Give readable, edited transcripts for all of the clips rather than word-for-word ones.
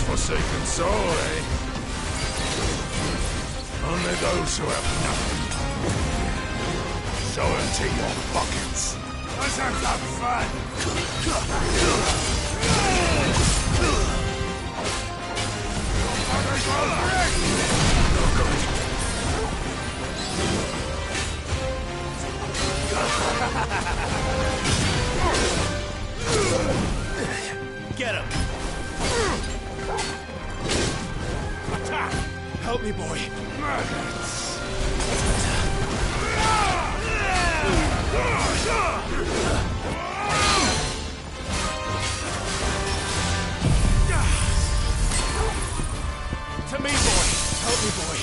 Forsaken soul, eh? Only those who have nothing. Show into your pockets. Let's have some fun! Get him! Help me, boy. To me, boy. Help me, boy.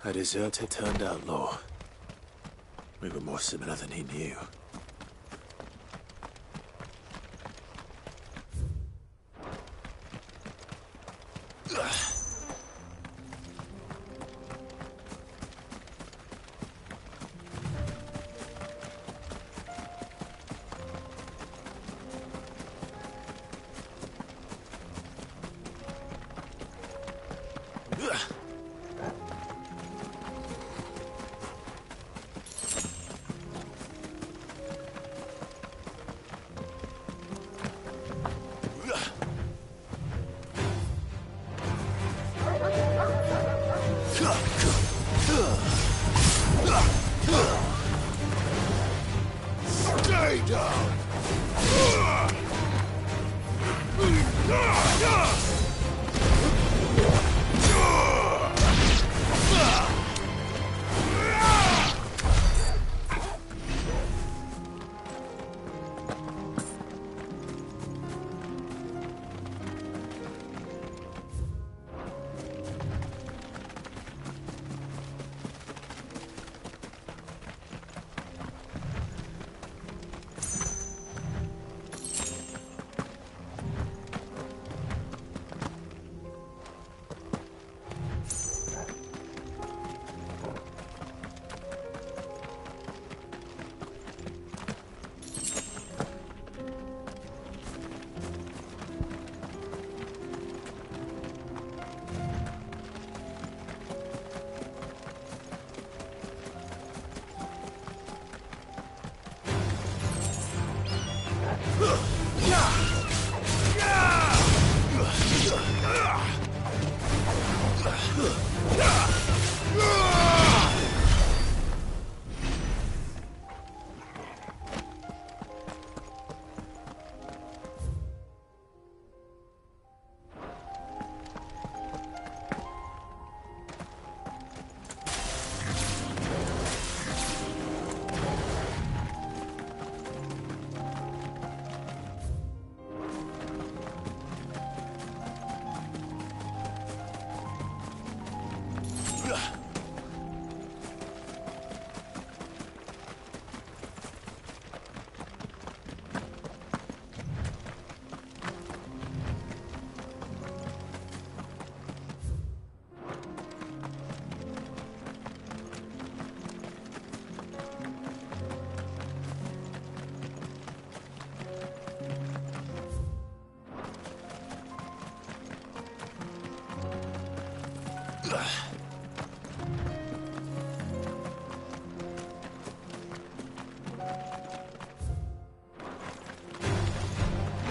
A deserter turned outlaw. We were more similar than he knew. Stay down!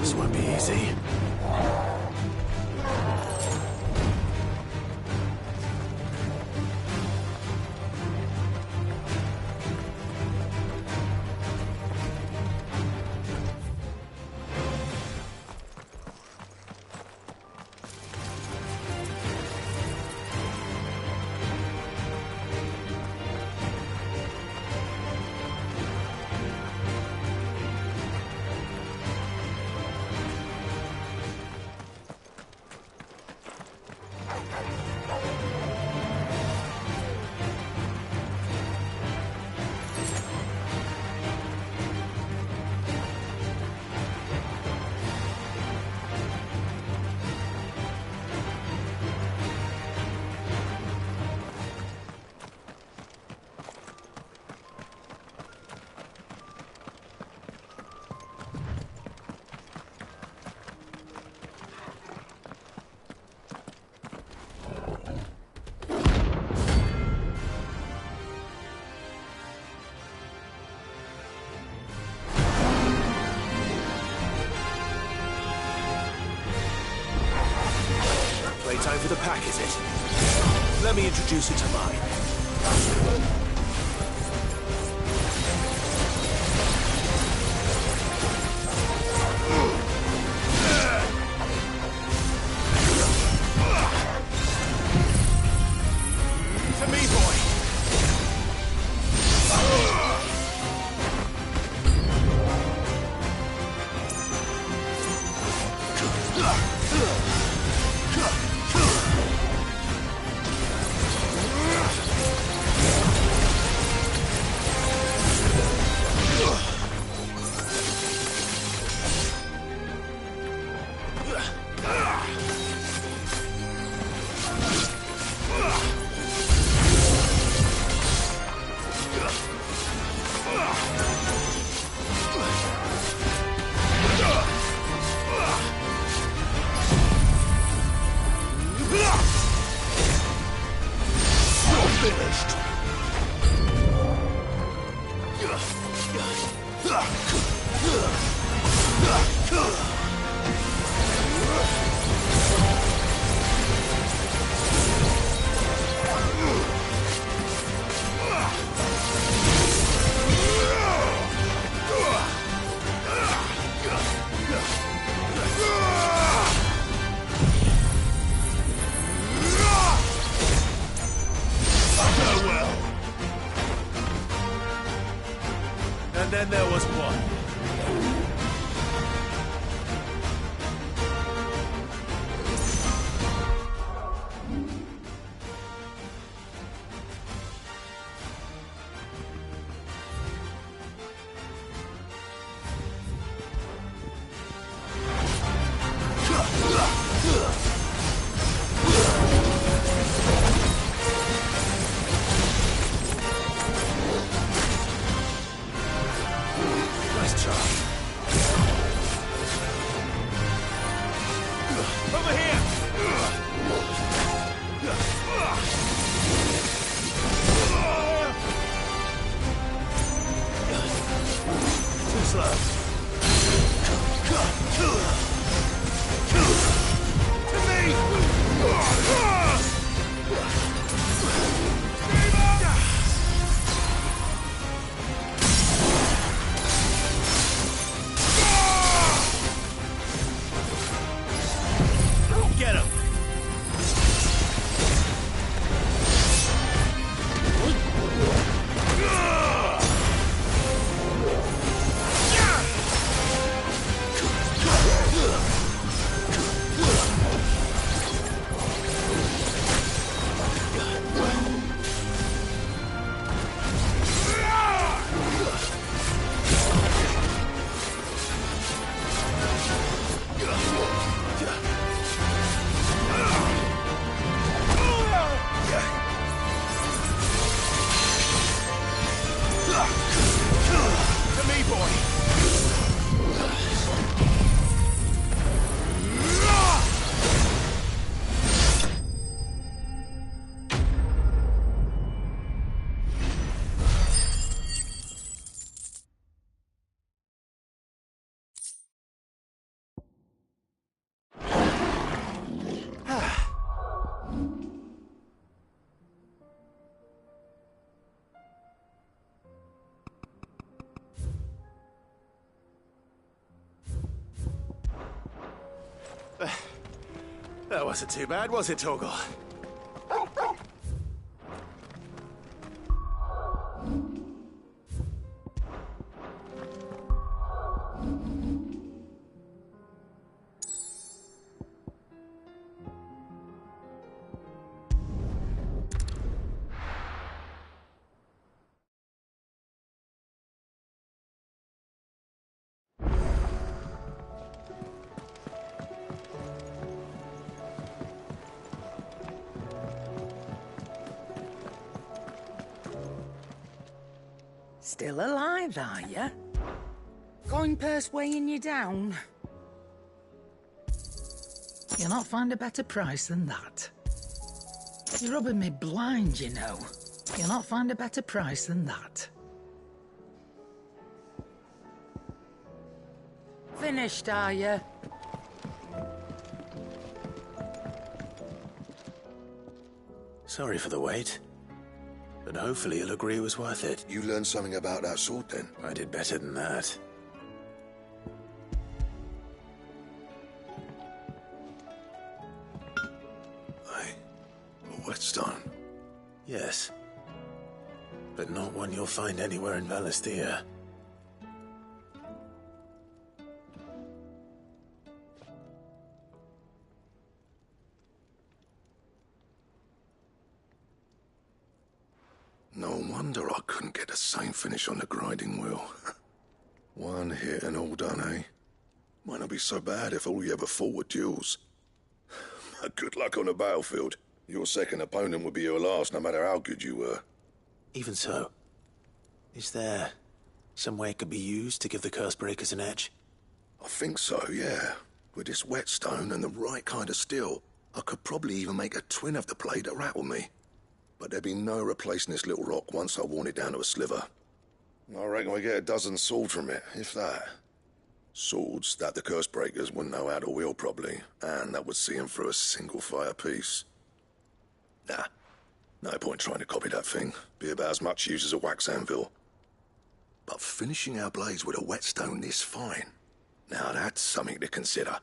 This won't be easy. Playtime for the pack, is it? Let me introduce you to mine. then there was one. Nice job. Over here! Too slow. To me! Get him! To me, boy! That wasn't too bad, was it, Torgal? Still alive, are you? Coin purse weighing you down? You'll not find a better price than that. You're rubbing me blind, you know. You'll not find a better price than that. Finished, are you? Sorry for the wait. But hopefully he'll agree it was worth it. You learned something about that sword, then? I did better than that. A whetstone? Yes. But not one you'll find anywhere in Valisthea. No wonder I couldn't get the same finish on the grinding wheel. One hit and all done, eh? Might not be so bad if all you ever fought were duels. But good luck on the battlefield. Your second opponent would be your last, no matter how good you were. Even so, is there some way it could be used to give the curse breakers an edge? I think so, yeah. With this whetstone and the right kind of steel, I could probably even make a twin of the blade that rattled me. But there'd be no replacing this little rock once I worn it down to a sliver. I reckon we get a dozen swords from it, if that. Swords that the curse breakers wouldn't know how to wield properly, and that would see them through a single fire piece. Nah, no point trying to copy that thing. Be about as much use as a wax anvil. But finishing our blades with a whetstone this fine, now that's something to consider.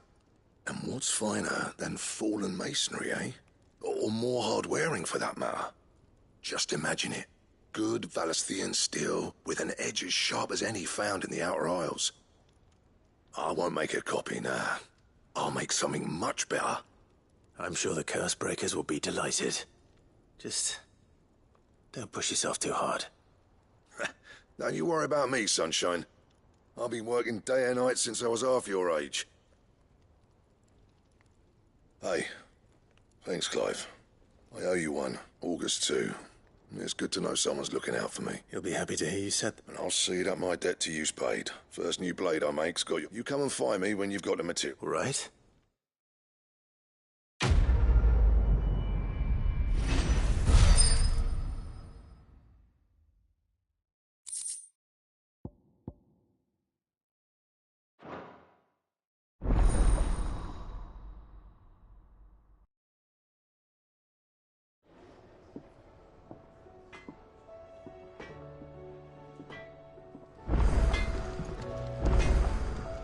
And what's finer than fallen masonry, eh? Or more hard wearing, for that matter. Just imagine it. Good Valisthian steel with an edge as sharp as any found in the Outer Isles. I won't make a copy now. I'll make something much better. I'm sure the curse breakers will be delighted. Just don't push yourself too hard. Don't you worry about me, sunshine. I've been working day and night since I was half your age. Hey, thanks, Clive. I owe you one, August 2. It's good to know someone's looking out for me. You'll be happy to hear you said that. And I'll see that my debt to you's paid. First new blade I make's got you. You come and find me when you've got the material. Right?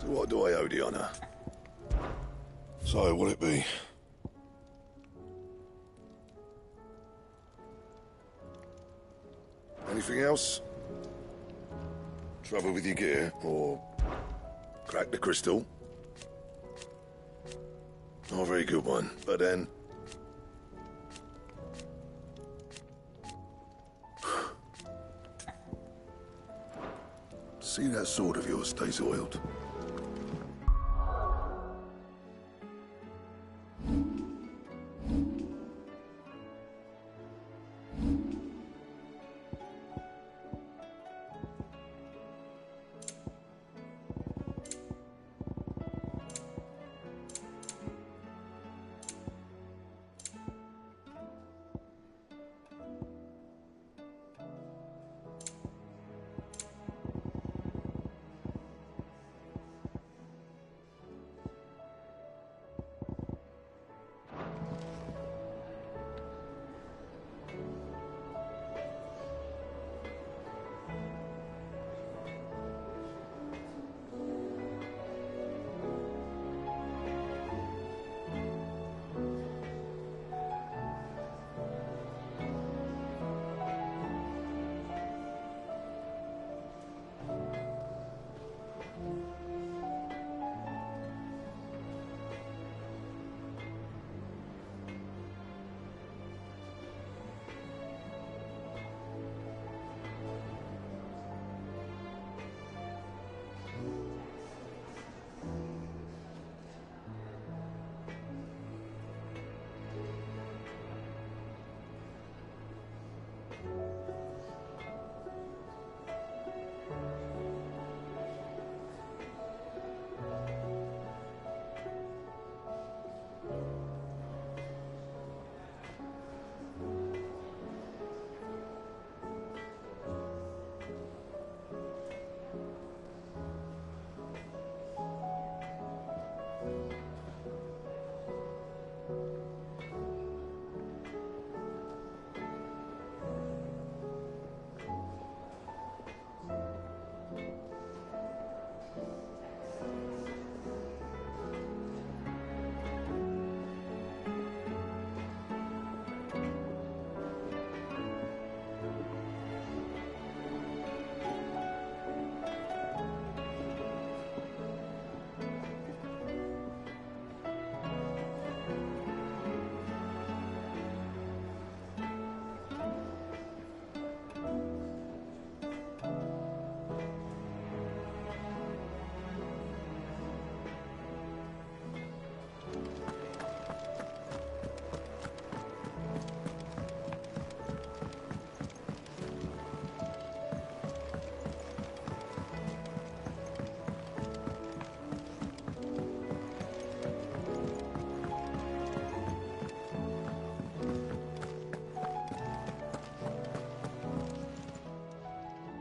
So what do I owe the honour? So, what'll it be? Anything else? Trouble with your gear? Or crack the crystal? Not a very good one, but then... See that sword of yours stays oiled.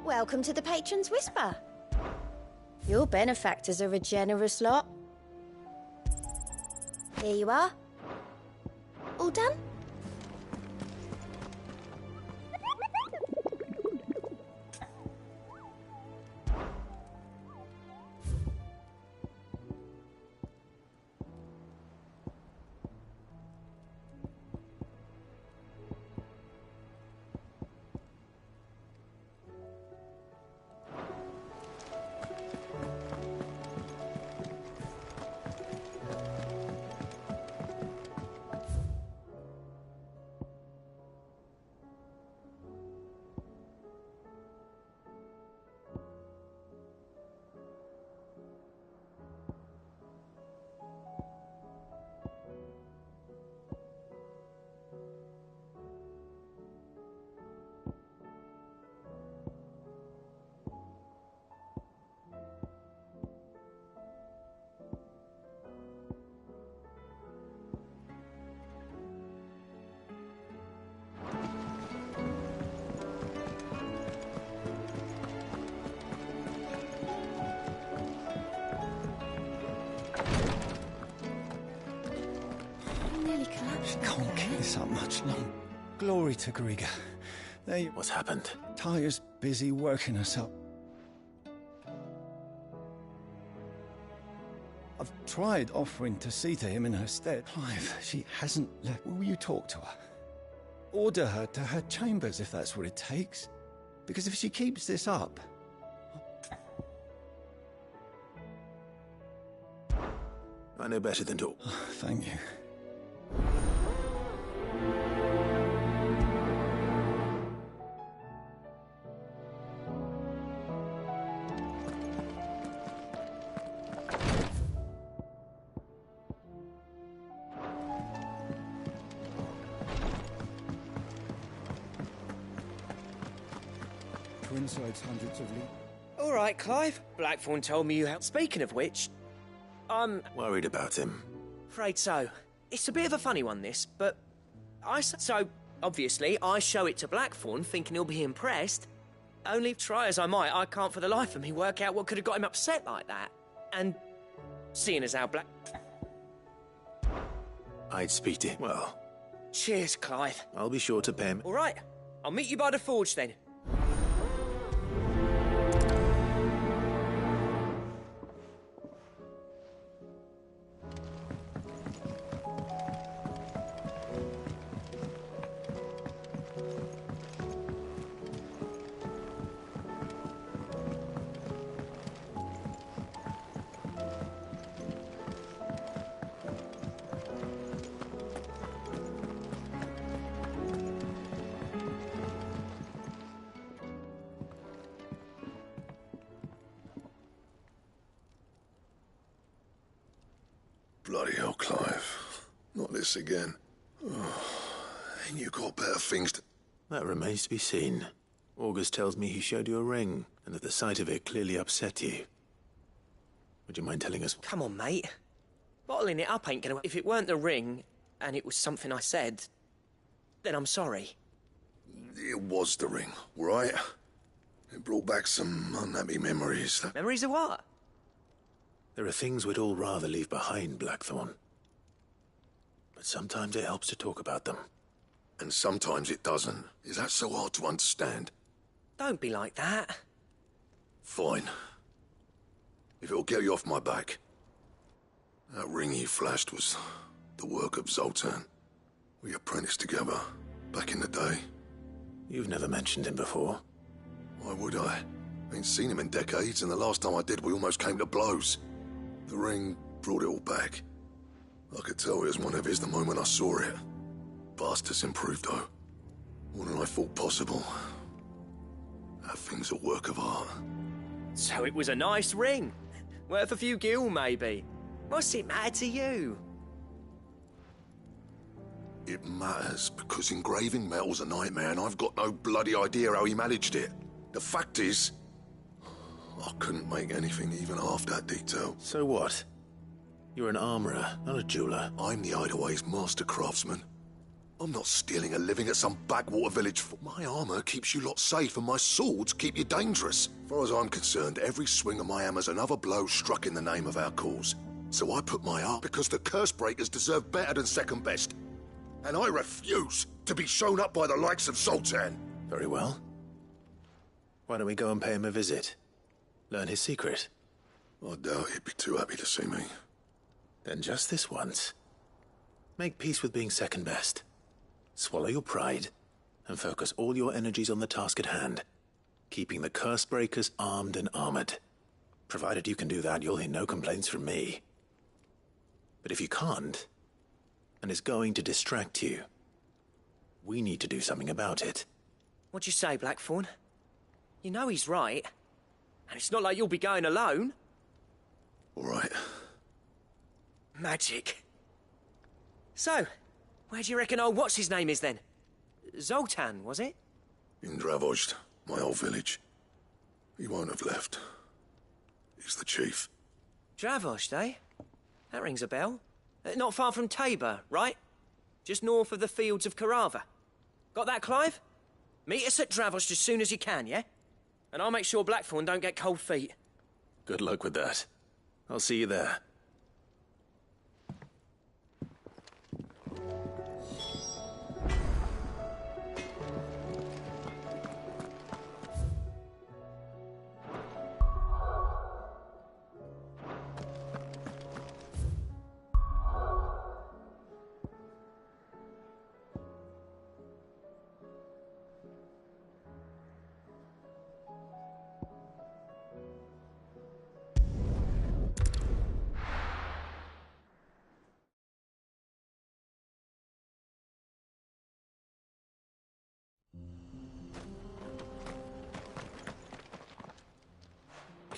Welcome to the Patron's Whisper. Your benefactors are a generous lot. Here you are. All done? She can't keep this up much longer. Glory to Grieger. What's happened? Talia's busy working us up. I've tried offering to see to him in her stead. Clive, she hasn't left. Will you talk to her? Order her to her chambers if that's what it takes. Because if she keeps this up... I know better than to... Thank you. Coincides hundreds of leagues. All right, Clive. Blackthorn told me you helped. Speaking of which, I'm Worried about him. afraid so. It's a bit of a funny one, this, but so obviously I show it to Blackthorn, thinking he'll be impressed. Only try as I might, I can't for the life of me work out what could have got him upset like that. And seeing as how I'd speak to him. Well, Cheers, Clive. I'll be sure to pay him. All right, I'll meet you by the forge then. Bloody hell, Clive. Not this again. Oh, ain't you got better things to... That remains to be seen. August tells me he showed you a ring, and that the sight of it clearly upset you. Would you mind telling us? Come on, mate. Bottling it up ain't gonna... If it weren't the ring, and it was something I said, then I'm sorry. It was the ring, right? It brought back some unhappy memories. Memories of what? There are things we'd all rather leave behind, Blackthorn. But sometimes it helps to talk about them. And sometimes it doesn't. Is that so hard to understand? Don't be like that. Fine. If it'll get you off my back. That ring you flashed was the work of Zoltan. We apprenticed together, back in the day. You've never mentioned him before. Why would I? Ain't seen him in decades, and the last time I did, we almost came to blows. The ring brought it all back. I could tell it was one of his the moment I saw it. Bastard's improved, though. More than I thought possible. That thing's a work of art. So it was a nice ring. Worth a few gil, maybe. What's it matter to you? It matters, because engraving metal's a nightmare, and I've got no bloody idea how he managed it. The fact is, I couldn't make anything even half that detail. So what? You're an armorer, not a jeweler. I'm the Hideaway's master craftsman. I'm not stealing a living at some backwater village. My armor keeps you lot safe, and my swords keep you dangerous. As far as I'm concerned, every swing of my hammer's another blow struck in the name of our cause. So I put my art because the Cursebreakers deserve better than second best. And I refuse to be shown up by the likes of Zoltan. Very well. Why don't we go and pay him a visit? Learn his secret. I doubt he'd be too happy to see me. Then just this once. Make peace with being second best. Swallow your pride, and focus all your energies on the task at hand. Keeping the Cursebreakers armed and armored. Provided you can do that, you'll hear no complaints from me. But if you can't, and it's going to distract you, we need to do something about it. What'd you say, Blackthorn? You know he's right. And it's not like you'll be going alone. All right. Magic. So, where do you reckon old what's-his-name is then? Zoltan, was it? In Dravozd, my old village. He won't have left. He's the chief. Dravozd, eh? That rings a bell. Not far from Tabor, right? Just north of the fields of Carava. Got that, Clive? Meet us at Dravozd as soon as you can, yeah? And I'll make sure Blackthorn don't get cold feet. Good luck with that. I'll see you there.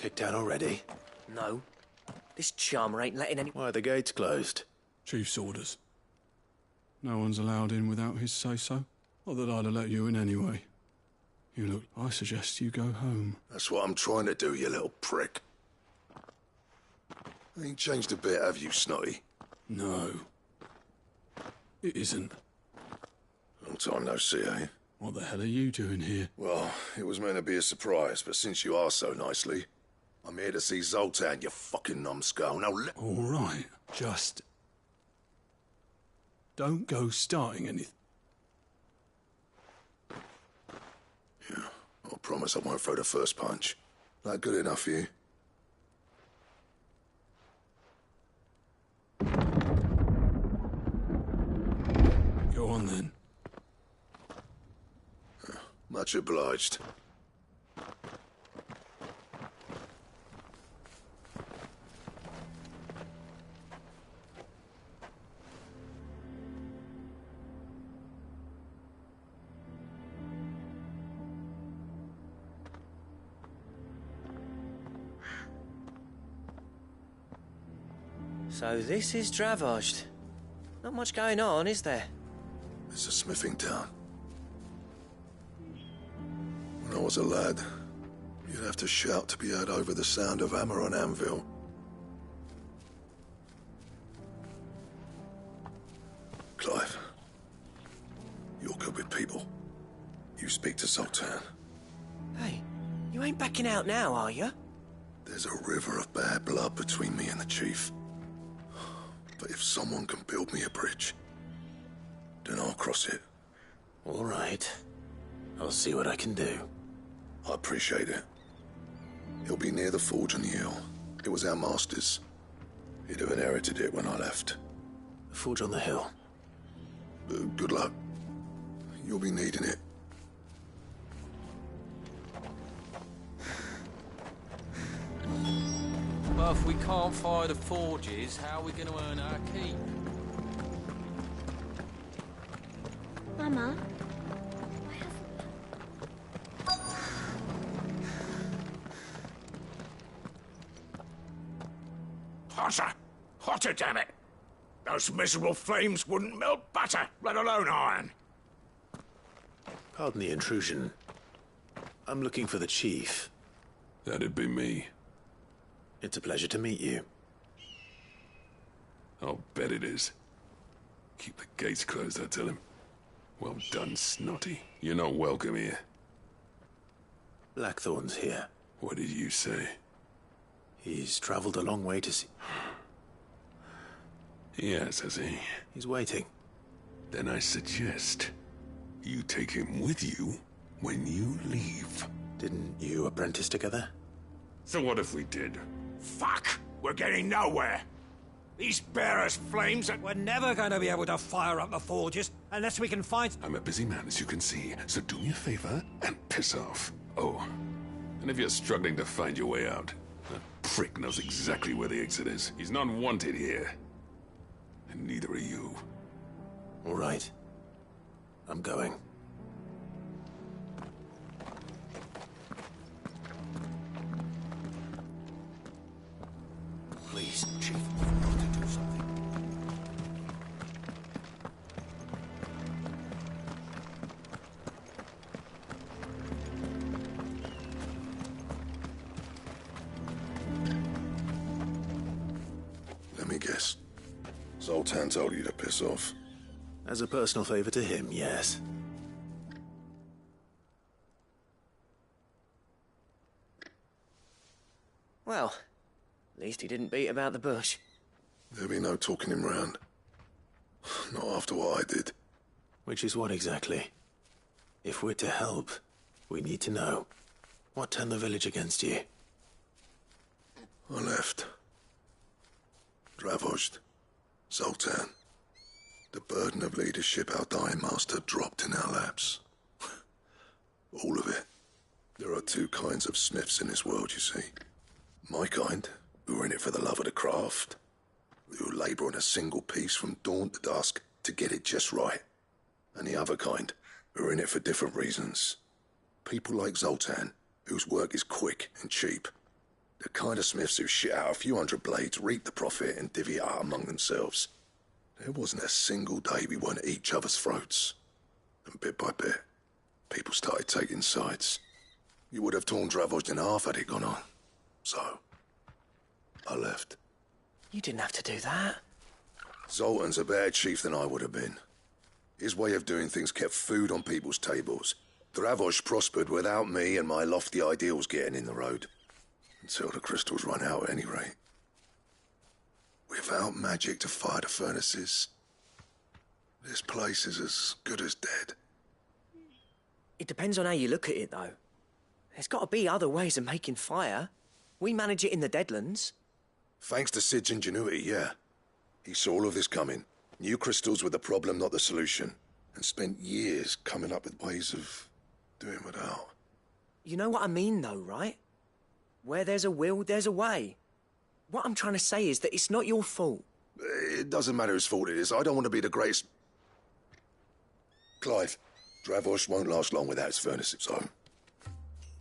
Kicked out already? No. This charmer ain't letting any... Why are the gates closed? Chief's orders. No one's allowed in without his say-so. Not that I'd have let you in anyway. You look... I suggest you go home. That's what I'm trying to do, you little prick. Ain't changed a bit, have you, Snotty? No. It isn't. Long time no see, eh? What the hell are you doing here? Well, it was meant to be a surprise, but since you asked so nicely, I'm here to see Zoltan, you fucking numbskull. Now let... All right, just... don't go starting anything. Yeah, I promise I won't throw the first punch. That good enough for you? Go on then. Much obliged. So this is Dravoged. Not much going on, is there? It's a smithing town. When I was a lad, you'd have to shout to be heard over the sound of hammer on anvil. Clive, you're good with people. You speak to Zoltan. Hey, you ain't backing out now, are you? There's a river of bad blood between me and the chief. But if someone can build me a bridge, then I'll cross it. All right. I'll see what I can do. I appreciate it. He'll be near the forge on the hill. It was our master's. He'd have inherited it when I left. The forge on the hill. Good luck. You'll be needing it. Well, if we can't fire the forges, how are we going to earn our keep? Mama, Hotter! Hotter, damn it! Those miserable flames wouldn't melt butter, let alone iron. Pardon the intrusion. I'm looking for the chief. That'd be me. It's a pleasure to meet you. I'll bet it is. Keep the gates closed, I tell him. Well done, Snotty. You're not welcome here. Blackthorn's here. What did you say? He's traveled a long way to see... Yes, has he? He's waiting. Then I suggest you take him with you when you leave. Didn't you apprentice together? So what if we did? Fuck! We're getting nowhere. These bearers' flames are... We're never going to be able to fire up the forges unless we can find... I'm a busy man, as you can see, so do me a favor and piss off. Oh, and if you're struggling to find your way out, that prick knows exactly where the exit is. He's not wanted here. And neither are you. All right. I'm going. Please, Chief, you've got to do something. Let me guess. Zoltan told you to piss off. As a personal favor to him, yes. Well, at least he didn't beat about the bush. There'll be no talking him round. Not after what I did. Which is what exactly? If we're to help, we need to know. What turned the village against you? I left. Dravoged. Zoltan. The burden of leadership our dying master dropped in our laps. All of it. There are two kinds of smiths in this world, you see. My kind, who are in it for the love of the craft, who labour on a single piece from dawn to dusk to get it just right. And the other kind, who are in it for different reasons. People like Zoltan, whose work is quick and cheap. The kind of smiths who shit out a few hundred blades, reap the profit, and divvy it out among themselves. There wasn't a single day we weren't at each other's throats. And bit by bit, people started taking sides. You would have torn Dravos in half had it gone on. So, I left. You didn't have to do that. Zoltan's a better chief than I would have been. His way of doing things kept food on people's tables. Dravos prospered without me and my lofty ideals getting in the road. Until the crystals run out at any rate. Without magic to fire the furnaces, this place is as good as dead. It depends on how you look at it, though. There's got to be other ways of making fire. We manage it in the Deadlands. Thanks to Sid's ingenuity, yeah. He saw all of this coming. Knew crystals were the problem, not the solution. And spent years coming up with ways of doing without. You know what I mean, though, right? Where there's a will, there's a way. What I'm trying to say is that it's not your fault. It doesn't matter whose fault it is. I don't want to be the greatest... Clive, Dravos won't last long without his furnaces, so...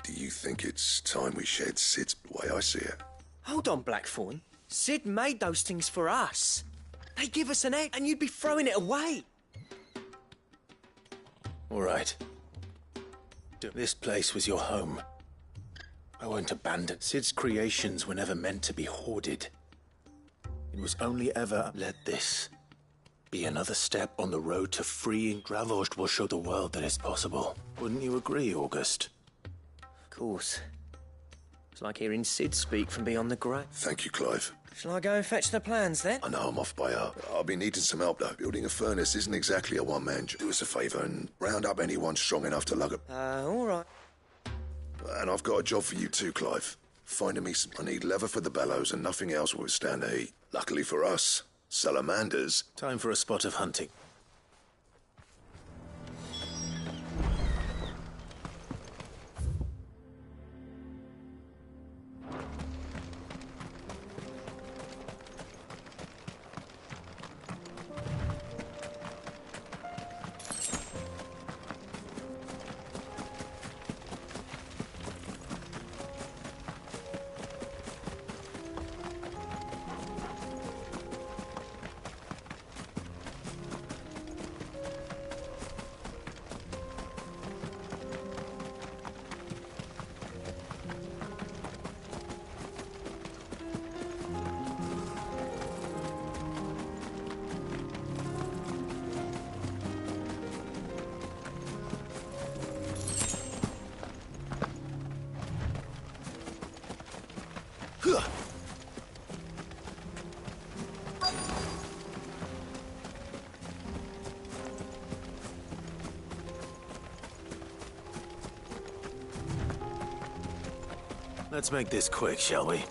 Do you think it's time we shed Sid's the way I see it? Hold on, Blackthorn. Sid made those things for us. They give us an egg, and you'd be throwing it away. All right. This place was your home. I won't abandon. Sid's creations were never meant to be hoarded. It was only ever let this be another step on the road to freeing Dravos will show the world that it's possible. Wouldn't you agree, August? Of course. It's like hearing Sid speak from beyond the grave. Thank you, Clive. Shall I go and fetch the plans, then? I know I'm off by heart. I'll be needing some help, though. Building a furnace isn't exactly a one-man job. Do us a favour and round up anyone strong enough to lug it. All right. And I've got a job for you too, Clive. Finding me some... I need leather for the bellows and nothing else will withstand the heat. Luckily for us, salamanders... Time for a spot of hunting. Let's make this quick, shall we?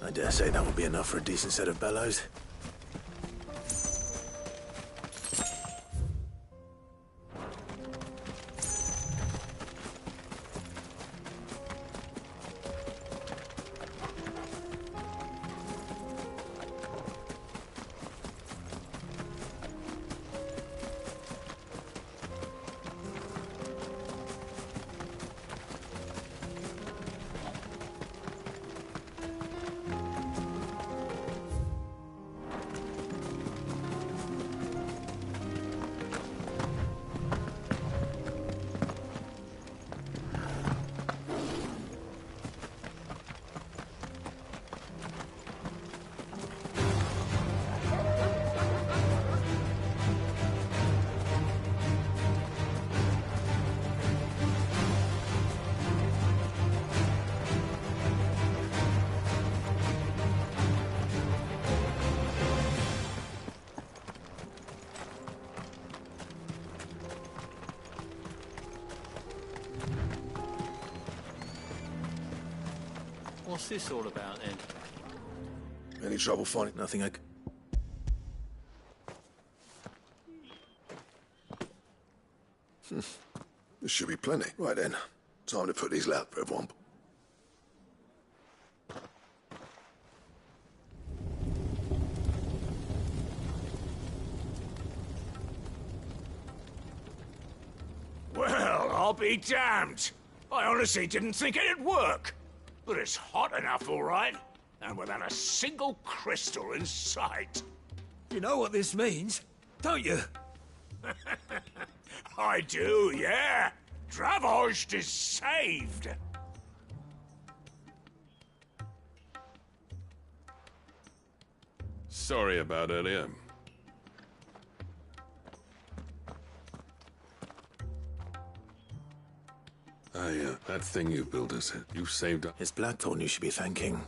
I dare say that will be enough for a decent set of bellows. What's this all about, then? Any trouble finding? Nothing I There should be plenty. Right then. Time to put these out for everyone. Well, I'll be damned. I honestly didn't think it'd work. But it's hot enough, all right. And without a single crystal in sight. You know what this means, don't you? I do, yeah. Dravost is saved. Sorry about earlier. That thing you built us, you saved us. It's Blackthorn you should be thanking.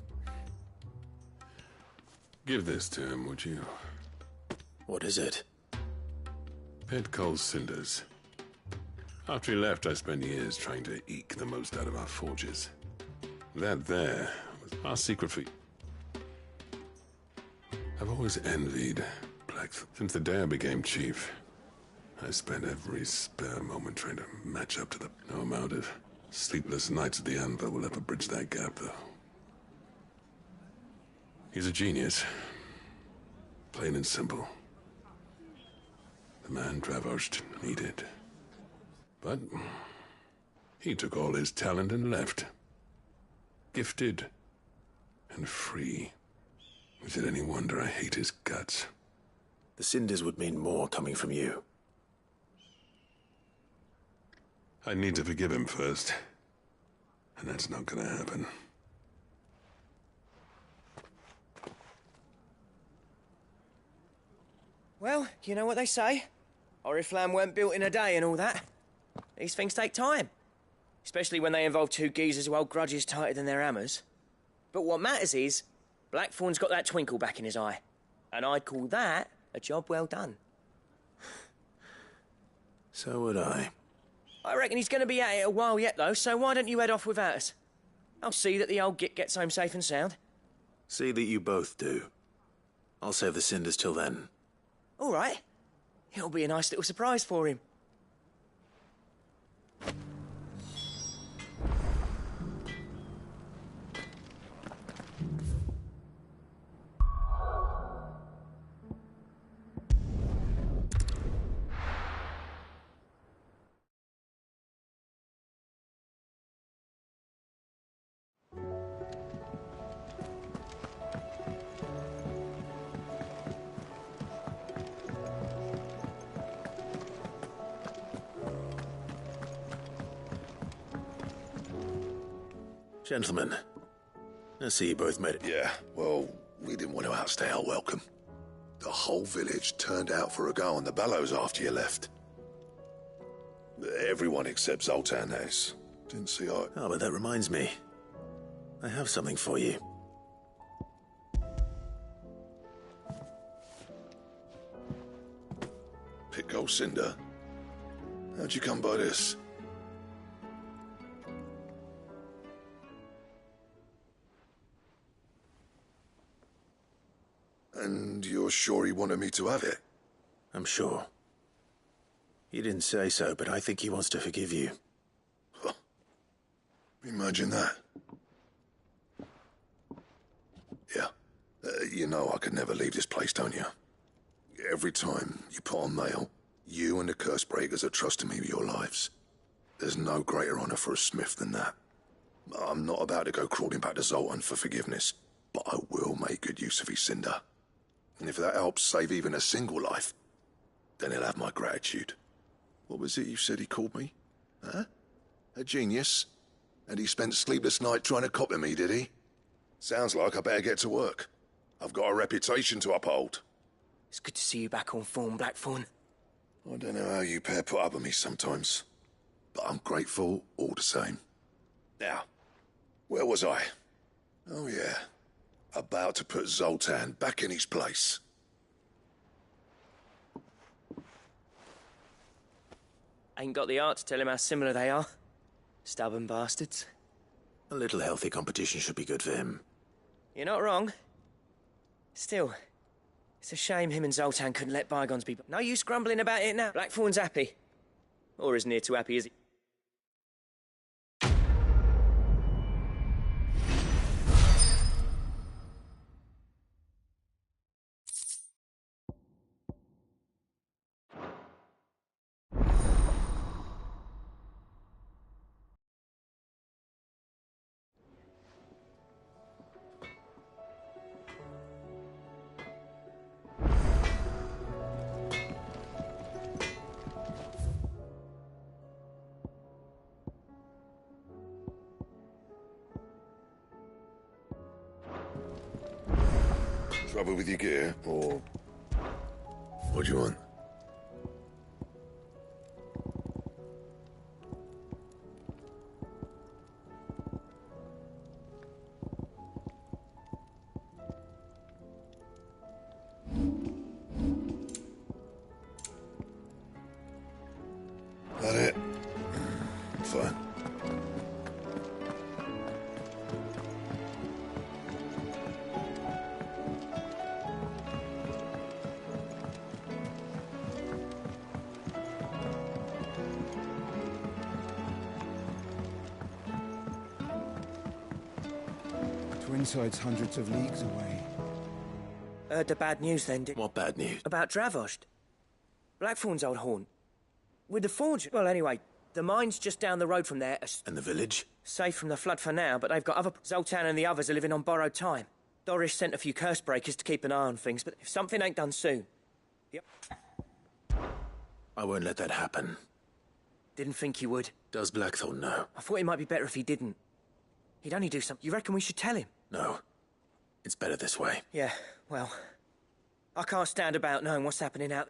Give this to him, would you? What is it? Pet Cole's cinders. After he left, I spent years trying to eke the most out of our forges. That there was our secret for... I've always envied Blackthorn. Since the day I became chief, I spent every spare moment trying to match up to the... No amount of sleepless nights at the Anvil will ever bridge that gap, though. He's a genius. Plain and simple. The man Dravost needed. But he took all his talent and left. Gifted and free. Is it any wonder I hate his guts? The cinders would mean more coming from you. I need to forgive him first. And that's not gonna happen. Well, you know what they say. Oriflamme weren't built in a day and all that. These things take time. Especially when they involve two geezers who hold grudges tighter than their hammers. But what matters is, Blackthorn's got that twinkle back in his eye. And I'd call that a job well done. So would I. I reckon he's going to be at it a while yet, though, so why don't you head off without us? I'll see that the old git gets home safe and sound. See that you both do. I'll save the cinders till then. All right. It'll be a nice little surprise for him. Gentlemen, I see you both made it. Yeah, well, we didn't want to outstay our welcome. The whole village turned out for a go on the bellows after you left. Everyone except Zoltan has. Didn't see I... Oh, but that reminds me. I have something for you. Pico Cinder. How'd you come by this? And you're sure he wanted me to have it? I'm sure. He didn't say so, but I think he wants to forgive you. Huh. Imagine that. Yeah. You know I could never leave this place, don't you? Every time you put on mail, you and the curse breakers are trusting me with your lives. There's no greater honor for a smith than that. I'm not about to go crawling back to Zoltan for forgiveness, but I will make good use of his cinder. And if that helps save even a single life, then he'll have my gratitude. What was it you said he called me? Huh? A genius? And he spent sleepless night trying to copy me, did he? Sounds like I better get to work. I've got a reputation to uphold. It's good to see you back on form, Blackthorn. I don't know how you pair put up with me sometimes, but I'm grateful all the same. Now, where was I? Oh yeah, about to put Zoltan back in his place. Ain't got the art to tell him how similar they are. Stubborn bastards. A little healthy competition should be good for him. You're not wrong. Still, it's a shame him and Zoltan couldn't let bygones be... No use grumbling about it now. Blackthorn's happy. Or as near to happy as he... Trouble with your gear, or... What do you want? That it? Fine. Twinside's hundreds of leagues away. Heard the bad news then, did... What bad news? About Dravost. Blackthorn's old haunt. With the forge... Well, anyway, the mine's just down the road from there. And the village? Safe from the flood for now, but they've got other... Zoltan and the others are living on borrowed time. Doris sent a few curse breakers to keep an eye on things, but if something ain't done soon... Yep. I won't let that happen. Didn't think you would. Does Blackthorn know? I thought it might be better if he didn't. He'd only do something. You reckon we should tell him? No. It's better this way. Yeah, well... I can't stand about knowing what's happening out...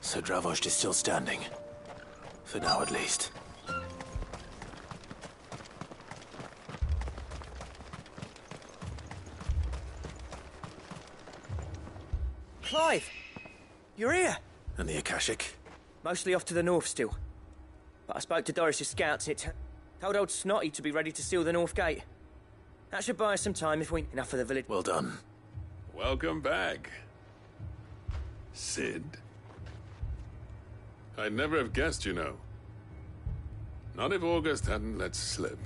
So Dravost is still standing. For now, at least. Clive! You're here! And the Akashic? Mostly off to the north still. But I spoke to Doris's scouts and it told old Snotty to be ready to seal the north gate. That should buy us some time if we... Enough for the village. Well done. Welcome back, Sid. I'd never have guessed, you know. Not if August hadn't let slip.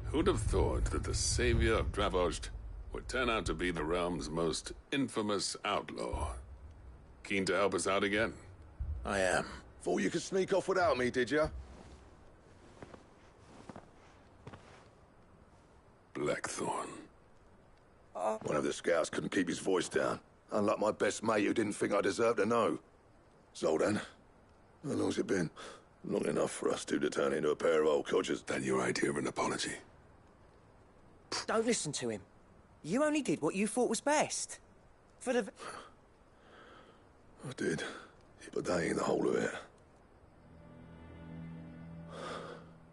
Who'd have thought that the savior of Dravost would turn out to be the realm's most infamous outlaw? Keen to help us out again? I am. Thought you could sneak off without me, did you? Blackthorn. One of the scouts couldn't keep his voice down. Unlike my best mate who didn't think I deserved to know. Zoltan, how long's it been? Long enough for us two to turn into a pair of old codgers. That your idea of an apology? Don't listen to him. You only did what you thought was best. For the... I did, but that ain't the whole of it.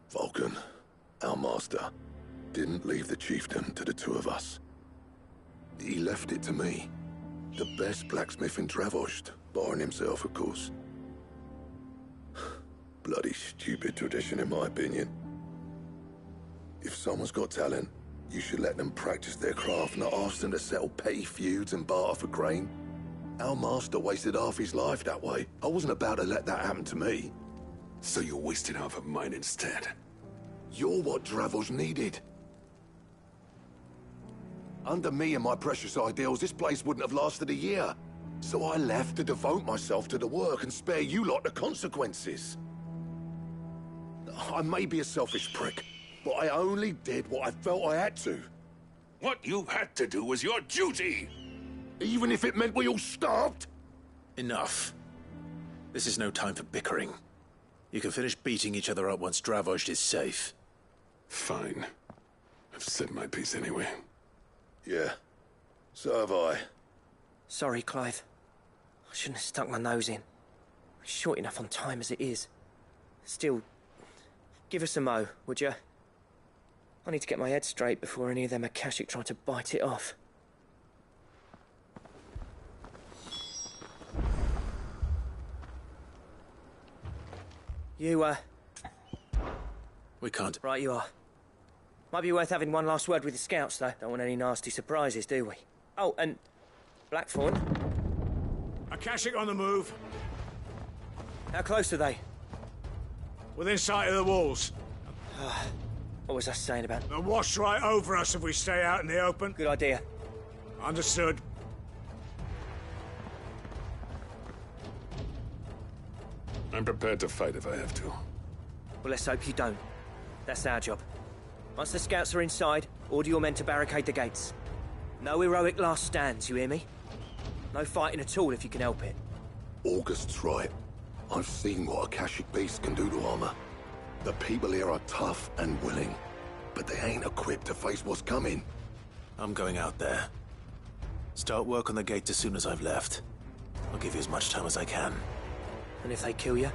Vulcan, our master, didn't leave the chiefdom to the two of us. He left it to me. The best blacksmith in Dravost, barring himself, of course. Bloody stupid tradition, in my opinion. If someone's got talent, you should let them practice their craft, not ask them to settle petty feuds and barter for grain. Our master wasted half his life that way. I wasn't about to let that happen to me. So you wasted half of mine instead? You're what Dravost needed. Under me and my precious ideals, this place wouldn't have lasted a year. So I left to devote myself to the work and spare you lot the consequences. I may be a selfish prick, but I only did what I felt I had to. What you had to do was your duty! Even if it meant we all starved? Enough. This is no time for bickering. You can finish beating each other up once Dravost is safe. Fine. I've said my piece anyway. Yeah, so have I. Sorry, Clive. I shouldn't have stuck my nose in. Short enough on time as it is. Still, give us a mo, would you? I need to get my head straight before any of them Akashic try to bite it off. You, We can't. Right you are. Might be worth having one last word with the scouts, though. Don't want any nasty surprises, do we? Oh, and Blackthorn. Akashic on the move. How close are they? Within sight of the walls. What was I saying about? They'll wash right over us if we stay out in the open. Good idea. Understood. I'm prepared to fight if I have to. Well, let's hope you don't. That's our job. Once the scouts are inside, order your men to barricade the gates. No heroic last stands, you hear me? No fighting at all if you can help it. August's right. I've seen what Akashic beasts can do to armor. The people here are tough and willing, but they ain't equipped to face what's coming. I'm going out there. Start work on the gate as soon as I've left. I'll give you as much time as I can. And if they kill you?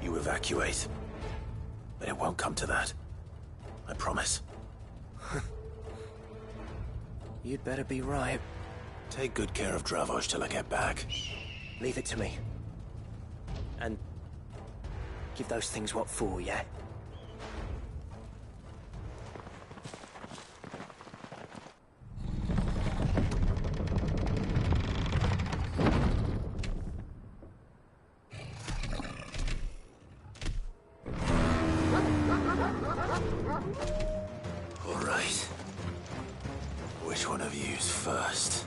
You evacuate. But it won't come to that. I promise. You'd better be right. Take good care of Dravoj till I get back. Leave it to me. And give those things what for, yeah? All right. Which one of you's first?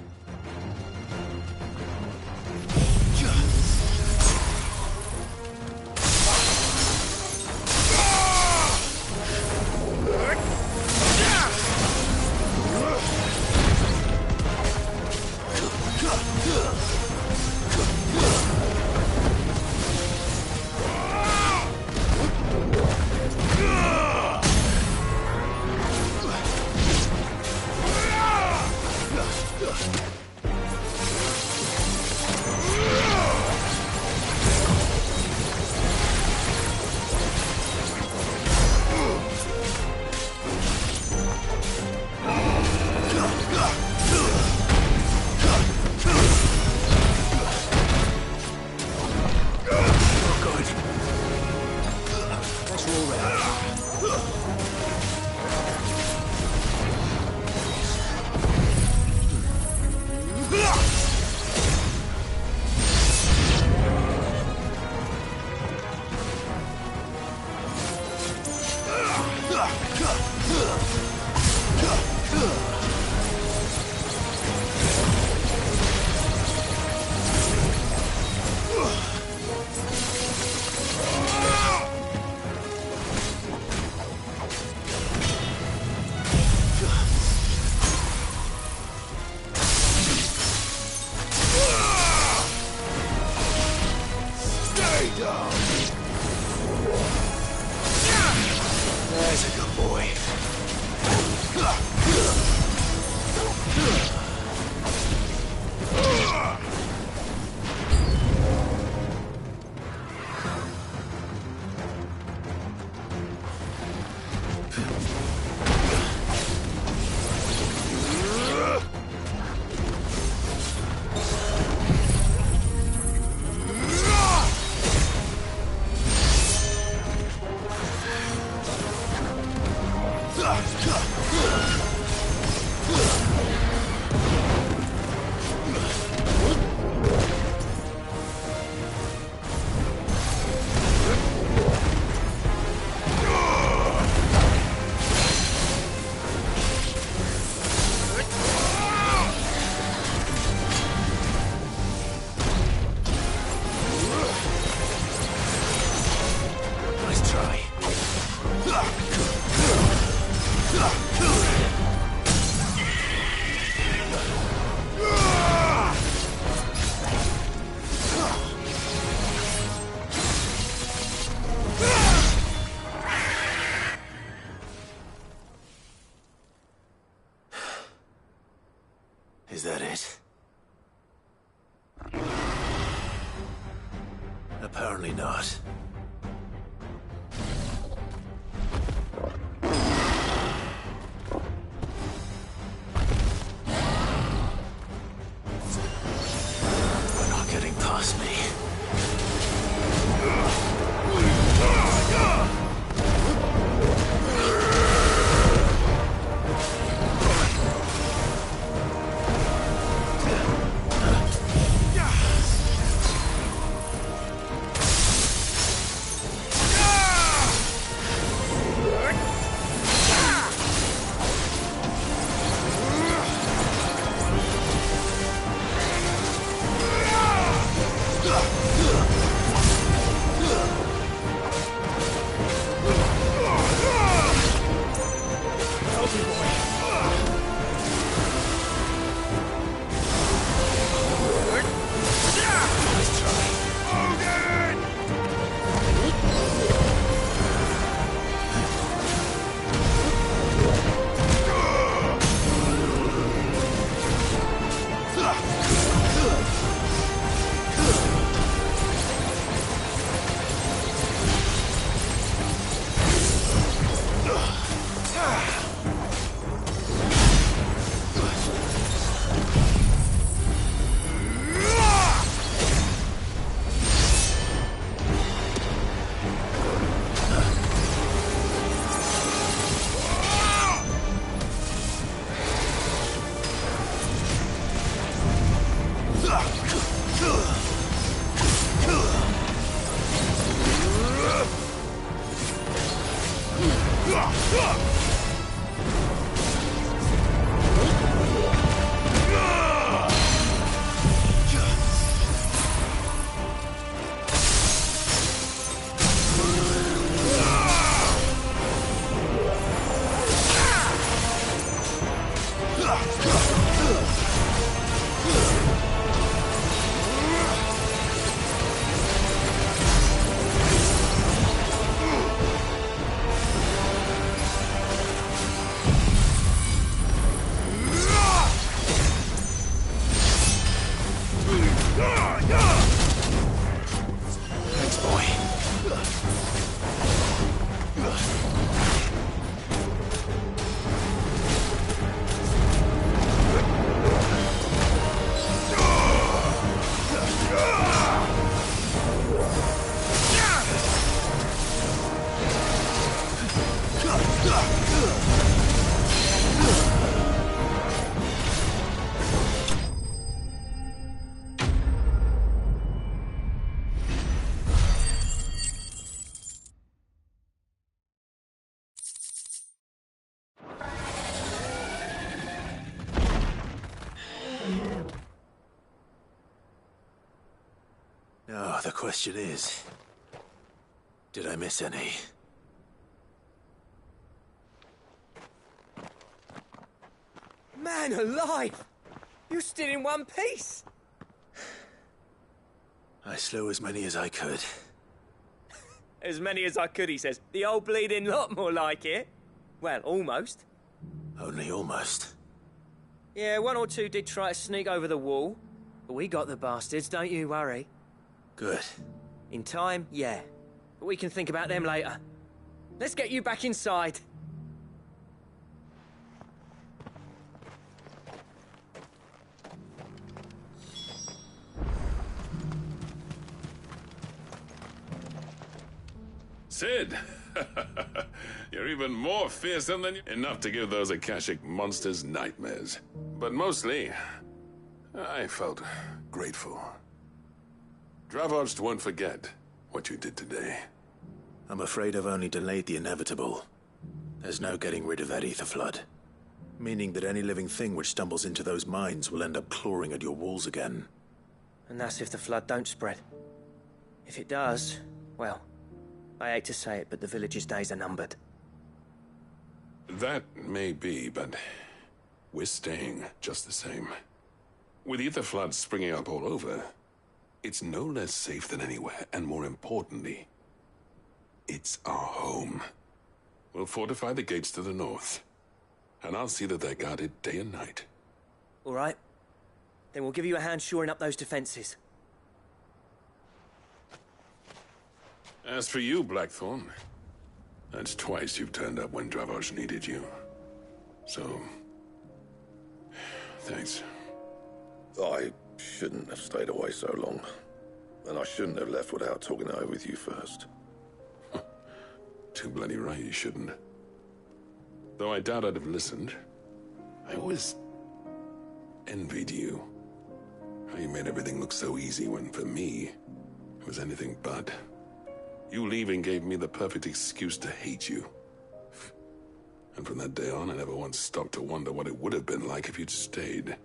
There's a good boy. Nice try. Is that it? Apparently not. They're not getting past me. Now, the question is, did I miss any? Man alive! You're still in one piece! I slew as many as I could. As many as I could, he says. The old bleeding lot, more like it. Well, almost. Only almost. Yeah, one or two did try to sneak over the wall. But we got the bastards, don't you worry. Good. In time, yeah. But we can think about them later. Let's get you back inside. Sid! You're even more fearsome than you... Enough to give those Akashic monsters nightmares. But mostly, I felt grateful. Dravost won't forget what you did today. I'm afraid I've only delayed the inevitable. There's no getting rid of that ether flood. Meaning that any living thing which stumbles into those mines will end up clawing at your walls again. And that's if the flood don't spread. If it does, well, I hate to say it, but the village's days are numbered. That may be, but we're staying just the same. With ether floods springing up all over, it's no less safe than anywhere, and more importantly, it's our home. We'll fortify the gates to the north, and I'll see that they're guarded day and night. All right. Then we'll give you a hand shoring up those defenses. As for you, Blackthorn, that's twice you've turned up when Dravos needed you. So, thanks. I shouldn't have stayed away so long. And I shouldn't have left without talking it over with you first. Too bloody right you shouldn't. Though I doubt I'd have listened. I always envied you. How you made everything look so easy when, for me, it was anything but. You leaving gave me the perfect excuse to hate you. And from that day on, I never once stopped to wonder what it would have been like if you'd stayed.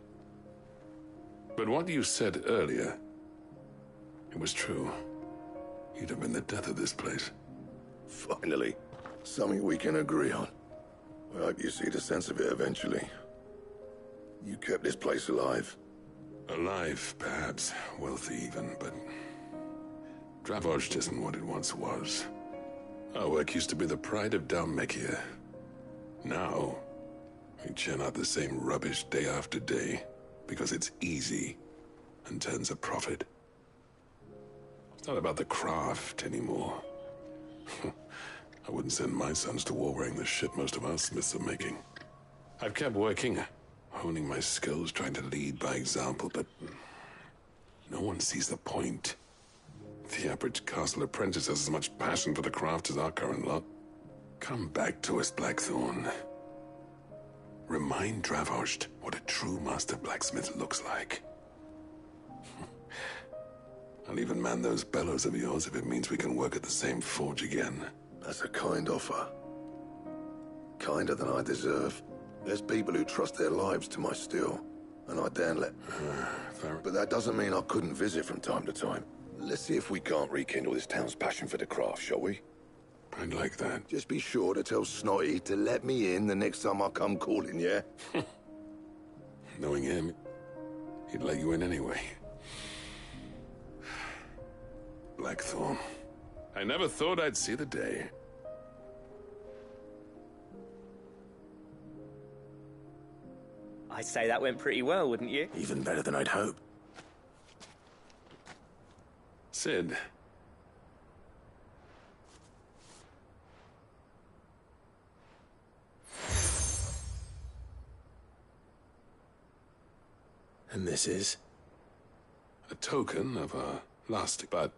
But what you said earlier, it was true. You'd have been the death of this place. Finally, something we can agree on. I hope you see the sense of it eventually. You kept this place alive. Alive, perhaps. Wealthy even, but... Dravos isn't what it once was. Our work used to be the pride of Dalmekia. Now, we churn out the same rubbish day after day, because it's easy and turns a profit. It's not about the craft anymore. I wouldn't send my sons to war wearing the shit most of our smiths are making. I've kept working, honing my skills, trying to lead by example, but no one sees the point. The average castle apprentice has as much passion for the craft as our current lot. Come back to us, Blackthorn. Remind Dravos what a true master blacksmith looks like. I'll even man those bellows of yours if it means we can work at the same forge again. That's a kind offer. Kinder than I deserve. There's people who trust their lives to my steel, and I daren't let... But that doesn't mean I couldn't visit from time to time. Let's see if we can't rekindle this town's passion for the craft, shall we? I'd like that. Just be sure to tell Snotty to let me in the next time I come calling, yeah? Knowing him, he'd let you in anyway. Blackthorn. I never thought I'd see the day. I'd say that went pretty well, wouldn't you? Even better than I'd hoped. Sid. And this is? A token of our lasting, but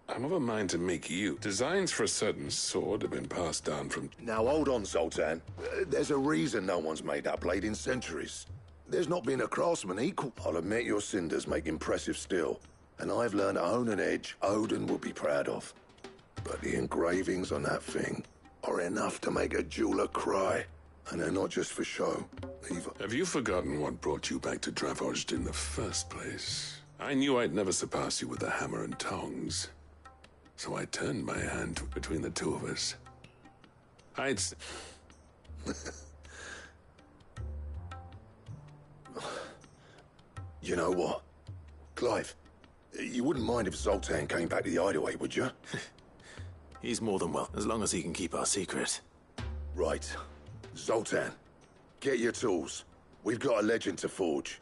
I'm of a mind to make you. Designs for a certain sword have been passed down from... Now hold on, Zoltan. There's a reason no one's made that blade in centuries. There's not been a craftsman equal. I'll admit your cinders make impressive steel, and I've learned to own an edge Odin will be proud of. But the engravings on that thing are enough to make a jeweler cry. And they're not just for show, either. Have you forgotten what brought you back to Dravos in the first place? I knew I'd never surpass you with a hammer and tongs. So I turned my hand between the two of us. You know what? Clive, you wouldn't mind if Zoltan came back to the Hideaway, would you? He's more than well, as long as he can keep our secret. Right. Zoltan, get your tools. We've got a legend to forge.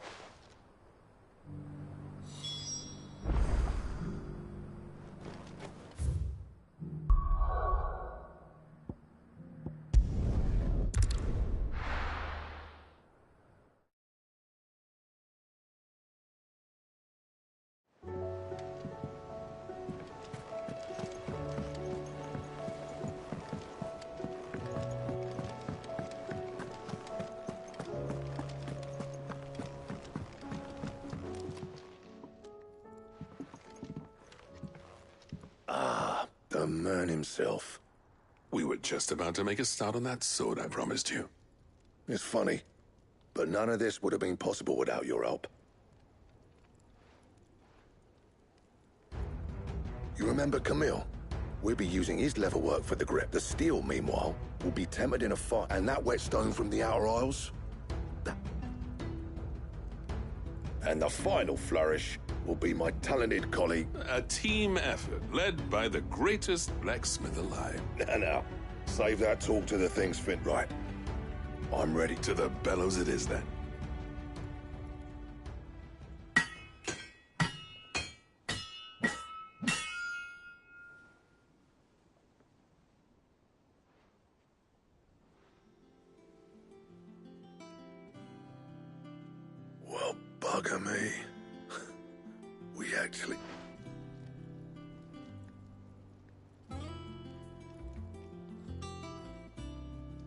The man himself. We were just about to make a start on that sword I promised you. It's funny, but none of this would have been possible without your help. You remember Camille? We'll be using his leather work for the grip. The steel, meanwhile, will be tempered in a fire, and that whetstone from the Outer Isles. And the final flourish will be my talented colleague. A team effort led by the greatest blacksmith alive. Now, save that talk to the things fit right. I'm ready. To the bellows it is then. We actually...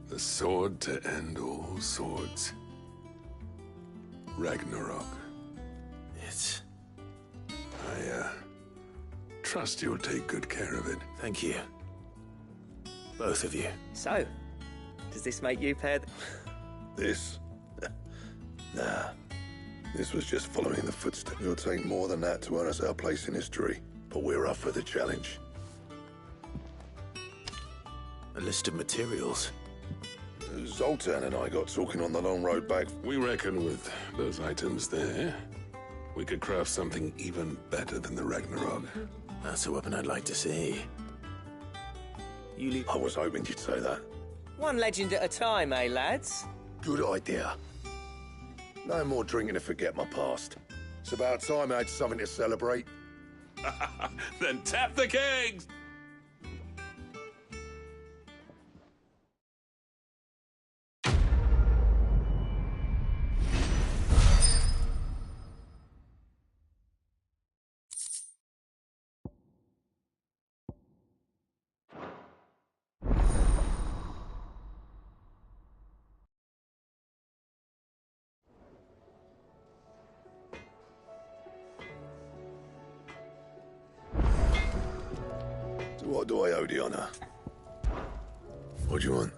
The sword to end all swords. Ragnarok. It's... I, trust you'll take good care of it. Thank you. Both of you. So, does this make you pair? This? Nah. This was just following the footsteps. It'll take more than that to earn us our place in history. But we're up for the challenge. A list of materials. Zoltan and I got talking on the long road back. We reckon with those items there, we could craft something even better than the Ragnarok. That's a weapon I'd like to see. You leave... I was hoping you'd say that. One legend at a time, eh, lads? Good idea. No more drinking to forget my past. It's about time I had something to celebrate. Then tap the kegs! So what do I owe the honor? What do you want?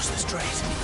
across the strait.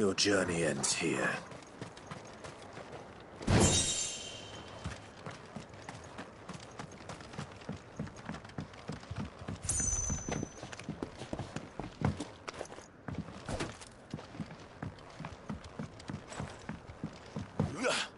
Your journey ends here. Ugh.